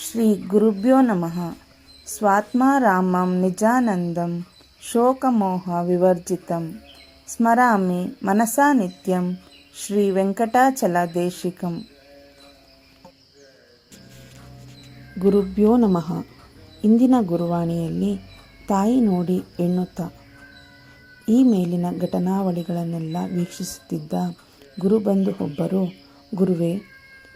ಶ್ರೀ ಗುರುಭ್ಯೋ ನಮಃ. ಸ್ವಾತ್ಮಾರಾಮಂ ನಿಜಾನಂದಂ ಶೋಕಮೋಹ ವಿವರ್ಜಿತಂ ಸ್ಮರಾಮಿ ಮನಸಾ ನಿತ್ಯಂ ಶ್ರೀ ವೆಂಕಟಾಚಲದೇಶಿಕಂ. ಗುರುಭ್ಯೋ ನಮಃ. ಇಂದಿನ ಗುರುವಾಣಿಯಲ್ಲಿ ತಾಯಿ ನೋಡಿ ಎನ್ನುತ್ತಾ ಈ ಮೇಲಿನ ಘಟನಾವಳಿಗಳನ್ನೆಲ್ಲ ವೀಕ್ಷಿಸುತ್ತಿದ್ದ ಗುರುಬಂಧು ಒಬ್ಬರು, ಗುರುವೇ,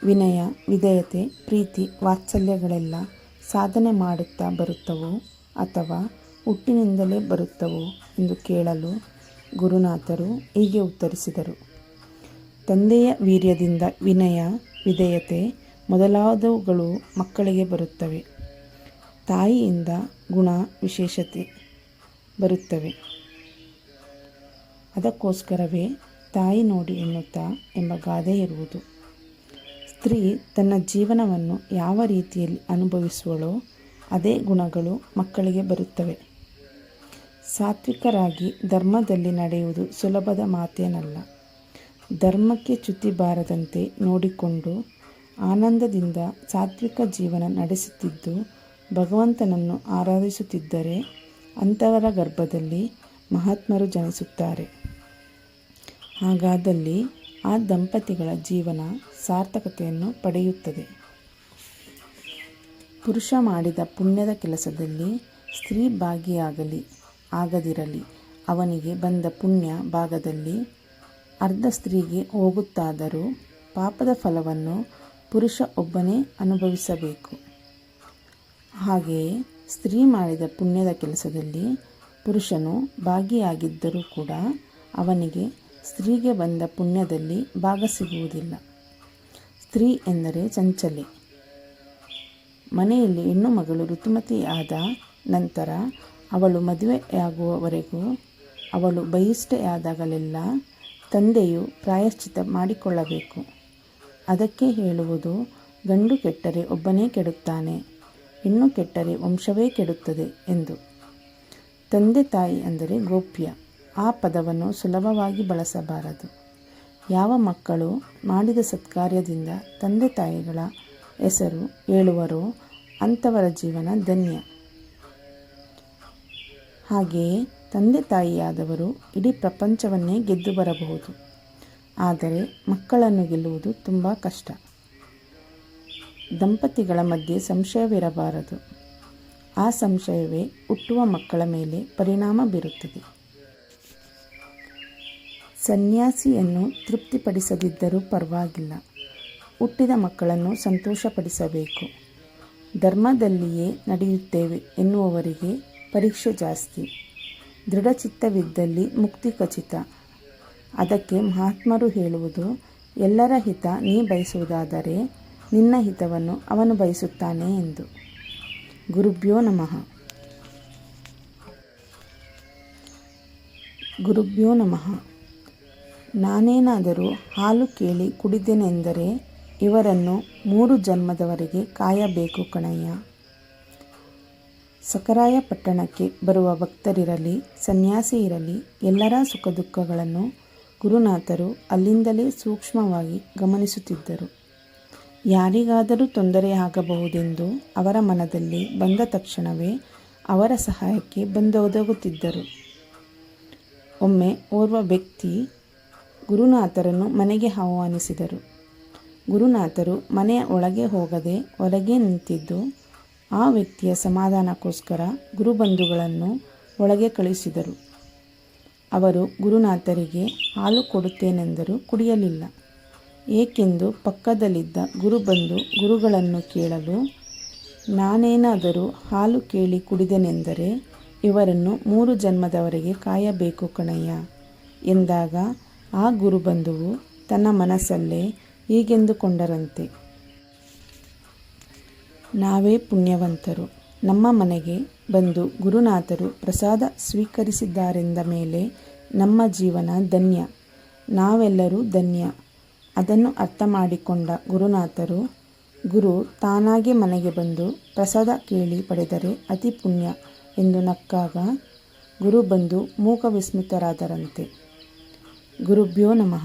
ವಿನಯ, ವಿಧೇಯತೆ, ಪ್ರೀತಿ, ವಾತ್ಸಲ್ಯಗಳೆಲ್ಲ ಸಾಧನೆ ಮಾಡುತ್ತಾ ಬರುತ್ತವೋ ಅಥವಾ ಹುಟ್ಟಿನಿಂದಲೇ ಬರುತ್ತವೋ ಎಂದು ಕೇಳಲು ಗುರುನಾಥರು ಹೀಗೆ ಉತ್ತರಿಸಿದರು. ತಂದೆಯ ವೀರ್ಯದಿಂದ ವಿನಯ, ವಿಧೇಯತೆ ಮೊದಲಾದವುಗಳು ಮಕ್ಕಳಿಗೆ ಬರುತ್ತವೆ. ತಾಯಿಯಿಂದ ಗುಣ, ವಿಶೇಷತೆ ಬರುತ್ತವೆ. ಅದಕ್ಕೋಸ್ಕರವೇ ತಾಯಿ ನೋಡಿ ಎನ್ನುತ್ತಾ ಎಂಬ ಗಾದೆ ಇರುವುದು. ಸ್ತ್ರೀ ತನ್ನ ಜೀವನವನ್ನು ಯಾವ ರೀತಿಯಲ್ಲಿ ಅನುಭವಿಸುವಳೋ ಅದೇ ಗುಣಗಳು ಮಕ್ಕಳಿಗೆ ಬರುತ್ತವೆ. ಸಾತ್ವಿಕರಾಗಿ ಧರ್ಮದಲ್ಲಿ ನಡೆಯುವುದು ಸುಲಭದ ಮಾತೇನಲ್ಲ. ಧರ್ಮಕ್ಕೆ ಚ್ಯುತಿ ಬಾರದಂತೆ ನೋಡಿಕೊಂಡು ಆನಂದದಿಂದ ಸಾತ್ವಿಕ ಜೀವನ ನಡೆಸುತ್ತಿದ್ದು ಭಗವಂತನನ್ನು ಆರಾಧಿಸುತ್ತಿದ್ದರೆ ಅಂಥವರ ಗರ್ಭದಲ್ಲಿ ಮಹಾತ್ಮರು ಜನಿಸುತ್ತಾರೆ. ಹಾಗಾದಲ್ಲಿ ಆ ದಂಪತಿಗಳ ಜೀವನ ಸಾರ್ಥಕತೆಯನ್ನು ಪಡೆಯುತ್ತದೆ. ಪುರುಷ ಮಾಡಿದ ಪುಣ್ಯದ ಕೆಲಸದಲ್ಲಿ ಸ್ತ್ರೀ ಭಾಗಿಯಾಗಲಿ ಆಗದಿರಲಿ, ಅವನಿಗೆ ಬಂದ ಪುಣ್ಯ ಭಾಗದಲ್ಲಿ ಅರ್ಧ ಸ್ತ್ರೀಗೆ ಹೋಗುತ್ತಾದರೂ ಪಾಪದ ಫಲವನ್ನು ಪುರುಷ ಒಬ್ಬನೇ ಅನುಭವಿಸಬೇಕು. ಹಾಗೆಯೇ ಸ್ತ್ರೀ ಮಾಡಿದ ಪುಣ್ಯದ ಕೆಲಸದಲ್ಲಿ ಪುರುಷನು ಭಾಗಿಯಾಗಿದ್ದರೂ ಕೂಡ ಅವನಿಗೆ ಸ್ತ್ರೀಗೆ ಬಂದ ಪುಣ್ಯದಲ್ಲಿ ಭಾಗ ಸಿಗುವುದಿಲ್ಲ. ಸ್ತ್ರೀ ಎಂದರೆ ಚಂಚಲೆ. ಮನೆಯಲ್ಲಿ ಹೆಣ್ಣು ಮಗಳು ಋತುಮತಿಯಾದ ನಂತರ ಅವಳು ಮದುವೆಯಾಗುವವರೆಗೂ ಅವಳು ಬಹಿಷ್ಠೆಯಾದಾಗಲೆಲ್ಲ ತಂದೆಯು ಪ್ರಾಯಶ್ಚಿತ್ತ ಮಾಡಿಕೊಳ್ಳಬೇಕು. ಅದಕ್ಕೆ ಹೇಳುವುದು, ಗಂಡು ಕೆಟ್ಟರೆ ಒಬ್ಬನೇ ಕೆಡುತ್ತಾನೆ, ಹೆಣ್ಣು ಕೆಟ್ಟರೆ ವಂಶವೇ ಕೆಡುತ್ತದೆ ಎಂದು. ತಂದೆ ತಾಯಿ ಅಂದರೆ ಗೋಪ್ಯ. ಆ ಪದವನ್ನು ಸುಲಭವಾಗಿ ಬಳಸಬಾರದು. ಯಾವ ಮಕ್ಕಳು ಮಾಡಿದ ಸತ್ಕಾರ್ಯದಿಂದ ತಂದೆ ತಾಯಿಗಳ ಹೆಸರು ಹೇಳುವರೋ ಅಂಥವರ ಜೀವನ ಧನ್ಯ. ಹಾಗೆಯೇ ತಂದೆ ತಾಯಿಯಾದವರು ಇಡೀ ಪ್ರಪಂಚವನ್ನೇ ಗೆದ್ದು ಬರಬಹುದು. ಆದರೆ ಮಕ್ಕಳನ್ನು ಗೆಲ್ಲುವುದು ತುಂಬ ಕಷ್ಟ. ದಂಪತಿಗಳ ಮಧ್ಯೆ ಸಂಶಯವಿರಬಾರದು. ಆ ಸಂಶಯವೇ ಹುಟ್ಟುವ ಮಕ್ಕಳ ಮೇಲೆ ಪರಿಣಾಮ ಬೀರುತ್ತದೆ. ಸನ್ಯಾಸಿಯನ್ನು ತೃಪ್ತಿಪಡಿಸದಿದ್ದರೂ ಪರವಾಗಿಲ್ಲ, ಹುಟ್ಟಿದ ಮಕ್ಕಳನ್ನು ಸಂತೋಷಪಡಿಸಬೇಕು. ಧರ್ಮದಲ್ಲಿಯೇ ನಡೆಯುತ್ತೇವೆ ಎನ್ನುವವರಿಗೆ ಪರೀಕ್ಷೆ ಜಾಸ್ತಿ. ದೃಢಚಿತ್ತವಿದ್ದಲ್ಲಿ ಮುಕ್ತಿ ಖಚಿತ. ಅದಕ್ಕೆ ಮಹಾತ್ಮರು ಹೇಳುವುದು, ಎಲ್ಲರ ಹಿತ ನೀ ಬಯಸುವುದಾದರೆ ನಿನ್ನ ಹಿತವನ್ನು ಅವನು ಬಯಸುತ್ತಾನೆ ಎಂದು. ಗುರುಭ್ಯೋ ನಮಃ. ಗುರುಭ್ಯೋ ನಮಃ. ನಾನೇನಾದರೂ ಹಾಲು ಕೇಳಿ ಕುಡಿದೆನೆಂದರೆ ಇವರನ್ನು 3 ಜನ್ಮದವರೆಗೆ ಕಾಯಬೇಕು ಕಣಯ್ಯ. ಸಕರಾಯ ಪಟ್ಟಣಕ್ಕೆ ಬರುವ ಭಕ್ತರಿರಲಿ, ಸನ್ಯಾಸಿ ಇರಲಿ, ಎಲ್ಲರ ಸುಖ ದುಃಖಗಳನ್ನು ಗುರುನಾಥರು ಅಲ್ಲಿಂದಲೇ ಸೂಕ್ಷ್ಮವಾಗಿ ಗಮನಿಸುತ್ತಿದ್ದರು. ಯಾರಿಗಾದರೂ ತೊಂದರೆಯಾಗಬಹುದೆಂದು ಅವರ ಮನದಲ್ಲಿ ಬಂದ ತಕ್ಷಣವೇ ಅವರ ಸಹಾಯಕ್ಕೆ ಬಂದೊದಗುತ್ತಿದ್ದರು. ಒಮ್ಮೆ ಓರ್ವ ವ್ಯಕ್ತಿ ಗುರುನಾಥರನ್ನು ಮನೆಗೆ ಆಹ್ವಾನಿಸಿದರು. ಗುರುನಾಥರು ಮನೆಯ ಒಳಗೆ ಹೋಗದೆ ಹೊರಗೆ ನಿಂತಿದ್ದು ಆ ವ್ಯಕ್ತಿಯ ಸಮಾಧಾನಕ್ಕೋಸ್ಕರ ಗುರುಬಂಧುಗಳನ್ನು ಒಳಗೆ ಕಳುಹಿಸಿದರು. ಅವರು ಗುರುನಾಥರಿಗೆ ಹಾಲು ಕೊಡುತ್ತೇನೆಂದರೂ ಕುಡಿಯಲಿಲ್ಲ. ಏಕೆಂದು ಪಕ್ಕದಲ್ಲಿದ್ದ ಗುರುಬಂಧು ಗುರುಗಳನ್ನು ಕೇಳಲು, ನಾನೇನಾದರೂ ಹಾಲು ಕೇಳಿ ಕುಡಿದೆನೆಂದರೆ ಇವರನ್ನು 3 ಜನ್ಮದವರೆಗೆ ಕಾಯಬೇಕು ಕಣಯ್ಯ ಎಂದಾಗ ಆ ಗುರುಬಂಧುವು ತನ್ನ ಮನಸ್ಸಲ್ಲೇ ಹೀಗೆಂದುಕೊಂಡರಂತೆ, ನಾವೇ ಪುಣ್ಯವಂತರು. ನಮ್ಮ ಮನೆಗೆ ಬಂದು ಗುರುನಾಥರು ಪ್ರಸಾದ ಸ್ವೀಕರಿಸಿದ್ದಾರೆಂದ ಮೇಲೆ ನಮ್ಮ ಜೀವನ ಧನ್ಯ, ನಾವೆಲ್ಲರೂ ಧನ್ಯ. ಅದನ್ನು ಅರ್ಥ ಮಾಡಿಕೊಂಡ ಗುರುನಾಥರು, ಗುರು ತಾನಾಗೆ ಮನೆಗೆ ಬಂದು ಪ್ರಸಾದ ಕೇಳಿ ಪಡೆದರೆ ಅತಿ ಪುಣ್ಯ ಎಂದು ನಕ್ಕಾಗ ಗುರುಬಂಧು ಮೂಕ ವಿಸ್ಮಿತರಾದರಂತೆ. ಗುರುಭ್ಯೋ ನಮಃ.